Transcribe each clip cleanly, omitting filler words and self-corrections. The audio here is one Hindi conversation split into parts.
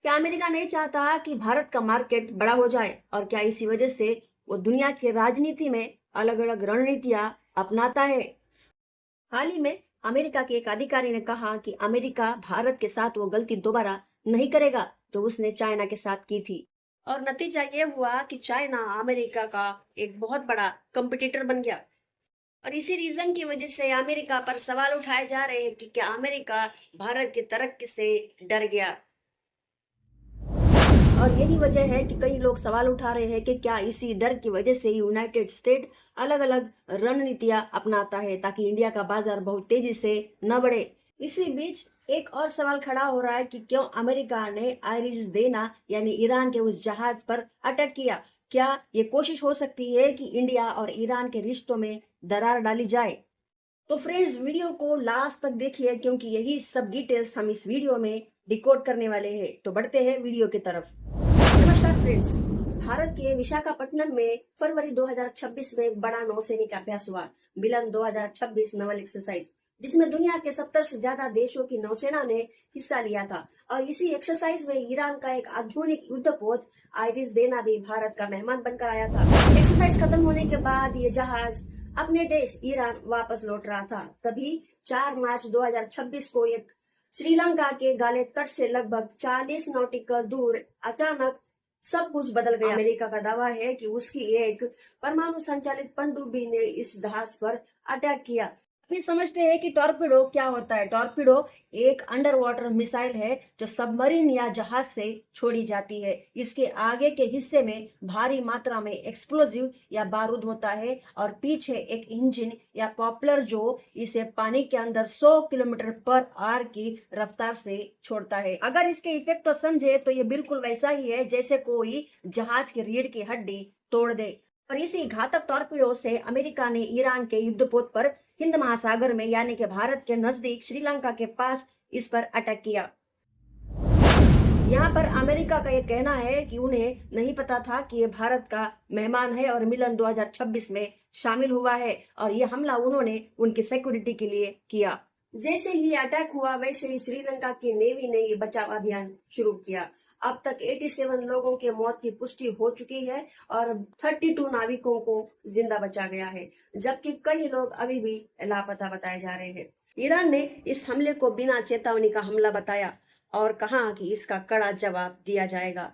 क्या अमेरिका नहीं चाहता कि भारत का मार्केट बड़ा हो जाए और क्या इसी वजह से वो दुनिया की राजनीति में अलग अलग रणनीतियां अपनाता है। हाल ही में अमेरिका के एक अधिकारी ने कहा कि अमेरिका भारत के साथ वो गलती दोबारा नहीं करेगा जो उसने चाइना के साथ की थी। और नतीजा ये हुआ कि चाइना अमेरिका का एक बहुत बड़ा कंपटीटर बन गया। और इसी रीजन की वजह से अमेरिका पर सवाल उठाए जा रहे हैं कि क्या अमेरिका भारत की तरक्की से डर गया। और यही वजह है कि कई लोग सवाल उठा रहे हैं कि क्या इसी डर की वजह से यूनाइटेड स्टेट अलग अलग रणनीतियां अपनाता है ताकि इंडिया का बाजार बहुत तेजी से न बढ़े। इसी बीच एक और सवाल खड़ा हो रहा है कि क्यों अमेरिका ने आयरिश देना यानी ईरान के उस जहाज पर अटैक किया। क्या ये कोशिश हो सकती है कि इंडिया और ईरान के रिश्तों में दरार डाली जाए। तो फ्रेंड्स वीडियो को लास्ट तक देखिए क्योंकि यही सब डिटेल्स हम इस वीडियो में डिकोड करने वाले हैं। तो बढ़ते हैं वीडियो की तरफ। नमस्कार फ्रेंड्स। भारत के विशाखापट्टनम में फरवरी 2026 में एक बड़ा नौसैनिक अभ्यास हुआ, मिलन 2026 नवल एक्सरसाइज, जिसमें दुनिया के 70 से ज्यादा देशों की नौसेना ने हिस्सा लिया था। और इसी एक्सरसाइज में ईरान का एक आधुनिक युद्धपोत आइरिस देना भी भारत का मेहमान बनकर आया था। एक्सरसाइज खत्म होने के बाद ये जहाज अपने देश ईरान वापस लौट रहा था। तभी 4 मार्च 2026 को एक श्रीलंका के गाले तट से लगभग 40 नॉटिकल दूर अचानक सब कुछ बदल गया। अमेरिका का दावा है कि उसकी एक परमाणु संचालित पनडुब्बी ने इस जहाज पर अटैक किया। अभी समझते हैं कि टॉर्पिडो क्या होता है। टॉर्पिडो एक अंडर वाटर मिसाइल है जो सबमरीन या जहाज से छोड़ी जाती है। इसके आगे के हिस्से में भारी मात्रा में एक्सप्लोजिव या बारूद होता है और पीछे एक इंजन या पॉपलर जो इसे पानी के अंदर 100 किलोमीटर पर आवर की रफ्तार से छोड़ता है। अगर इसके इफेक्ट तो समझे तो ये बिल्कुल वैसा ही है जैसे कोई जहाज की रीढ़ की हड्डी तोड़ दे। और इसी घातक टॉर्पीडो से अमेरिका ने ईरान के युद्धपोत पर हिंद महासागर में यानी कि भारत के नजदीक श्रीलंका के पास इस पर अटैक किया। यहाँ पर अमेरिका का ये कहना है कि उन्हें नहीं पता था कि ये भारत का मेहमान है और मिलन 2026 में शामिल हुआ है और ये हमला उन्होंने उनकी सिक्योरिटी के लिए किया। जैसे ही अटैक हुआ वैसे ही श्रीलंका की नेवी ने ये बचाव अभियान शुरू किया। अब तक 87 लोगों के मौत की पुष्टि हो चुकी है और 32 नाविकों को जिंदा बचा गया है, जबकि कई लोग अभी भी लापता बताए जा रहे हैं। ईरान ने इस हमले को बिना चेतावनी का हमला बताया और कहा कि इसका कड़ा जवाब दिया जाएगा।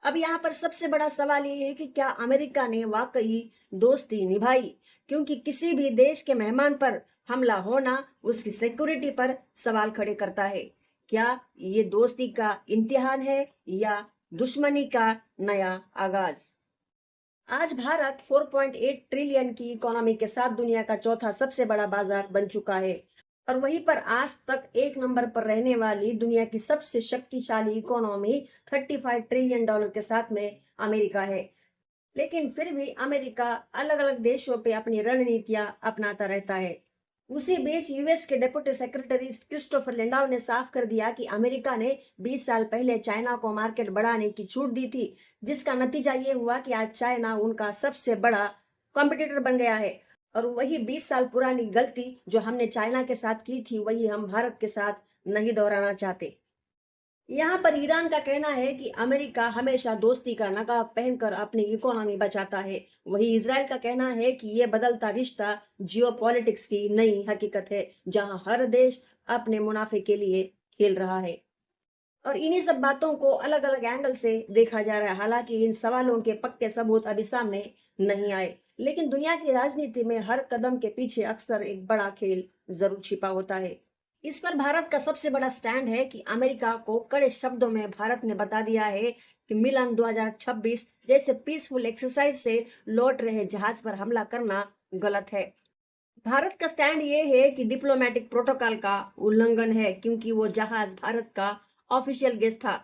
अब यहाँ पर सबसे बड़ा सवाल ये है कि क्या अमेरिका ने वाकई दोस्ती निभाई, क्योंकि किसी भी देश के मेहमान पर हमला होना उसकी सिक्योरिटी पर सवाल खड़े करता है। क्या ये दोस्ती का इम्तिहान है या दुश्मनी का नया आगाज। आज भारत 4.8 ट्रिलियन की इकोनॉमी के साथ दुनिया का चौथा सबसे बड़ा बाजार बन चुका है और वहीं पर आज तक एक नंबर पर रहने वाली दुनिया की सबसे शक्तिशाली इकोनॉमी 35 ट्रिलियन डॉलर के साथ में अमेरिका है। लेकिन फिर भी अमेरिका अलग अलग देशों पे अपनी रणनीतियां अपनाता रहता है। उसी बीच यूएस के डिप्टी सेक्रेटरी क्रिस्टोफर लिंडाउ ने साफ कर दिया कि अमेरिका ने 20 साल पहले चाइना को मार्केट बढ़ाने की छूट दी थी, जिसका नतीजा ये हुआ कि आज चाइना उनका सबसे बड़ा कॉम्पिटिटर बन गया है। और वही 20 साल पुरानी गलती जो हमने चाइना के साथ की थी वही हम भारत के साथ नहीं दोहराना चाहते। यहाँ पर ईरान का कहना है कि अमेरिका हमेशा दोस्ती का नकाब पहनकर अपनी इकोनॉमी बचाता है। वही इजराइल का कहना है कि यह बदलता रिश्ता जियोपॉलिटिक्स की नई हकीकत है, जहां हर देश अपने मुनाफे के लिए खेल रहा है। और इन्हीं सब बातों को अलग अलग एंगल से देखा जा रहा है। हालांकि इन सवालों के पक्के सबूत अभी सामने नहीं आए, लेकिन दुनिया की राजनीति में हर कदम के पीछे अक्सर एक बड़ा खेल जरूर छिपा होता है। इस पर भारत का सबसे बड़ा स्टैंड है कि अमेरिका को कड़े शब्दों में भारत ने बता दिया है कि मिलन 2026 जैसे पीसफुल एक्सरसाइज से लौट रहे जहाज पर हमला करना गलत है। भारत का स्टैंड ये है कि डिप्लोमेटिक प्रोटोकॉल का उल्लंघन है, क्योंकि वो जहाज भारत का ऑफिशियल गेस्ट था।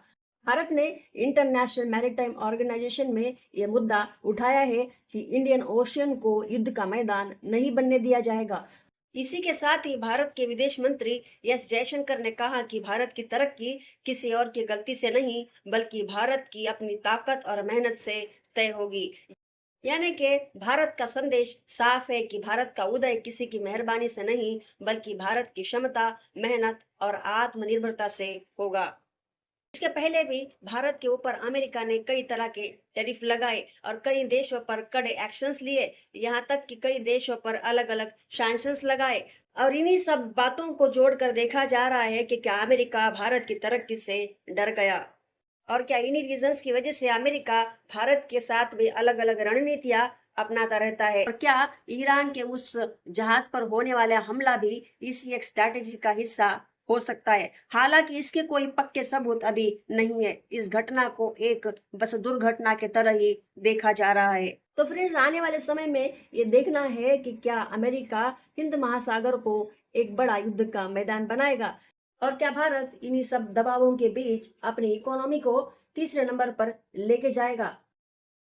भारत ने इंटरनेशनल मैरीटाइम ऑर्गेनाइजेशन में यह मुद्दा उठाया है कि इंडियन ओशियन को युद्ध का मैदान नहीं बनने दिया जाएगा। इसी के साथ ही भारत के विदेश मंत्री एस जयशंकर ने कहा कि भारत की तरक्की किसी और की गलती से नहीं बल्कि भारत की अपनी ताकत और मेहनत से तय होगी। यानी कि भारत का संदेश साफ है कि भारत का उदय किसी की मेहरबानी से नहीं बल्कि भारत की क्षमता, मेहनत और आत्मनिर्भरता से होगा। इसके पहले भी भारत के ऊपर अमेरिका ने कई तरह के टैरिफ लगाए और कई देशों पर कड़े एक्शंस लिए, यहाँ तक कि कई देशों पर अलग अलग सैंक्शंस लगाए। और इन्हीं सब बातों को जोड़कर देखा जा रहा है कि क्या अमेरिका भारत की तरक्की से डर गया, और क्या इन्हीं रीजंस की वजह से अमेरिका भारत के साथ भी अलग अलग रणनीतियां अपनाता रहता है, और क्या ईरान के उस जहाज पर होने वाला हमला भी इसी एक स्ट्रैटेजी का हिस्सा हो सकता है। हालांकि इसके कोई पक्के सबूत अभी नहीं है, इस घटना को एक बस दुर्घटना के तरह ही देखा जा रहा है। तो फ्रेंड्स, आने वाले समय में ये देखना है कि क्या अमेरिका हिंद महासागर को एक बड़ा युद्ध का मैदान बनाएगा, और क्या भारत इन्हीं सब दबावों के बीच अपनी इकोनॉमी को तीसरे नंबर पर लेके जाएगा।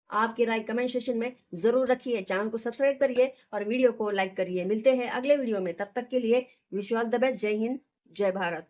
आपकी राय कमेंट सेक्शन में जरूर रखिए, चैनल को सब्सक्राइब करिए और वीडियो को लाइक करिए। मिलते हैं अगले वीडियो में, तब तक के लिए wish you all the best. जय हिंद, जय भारत।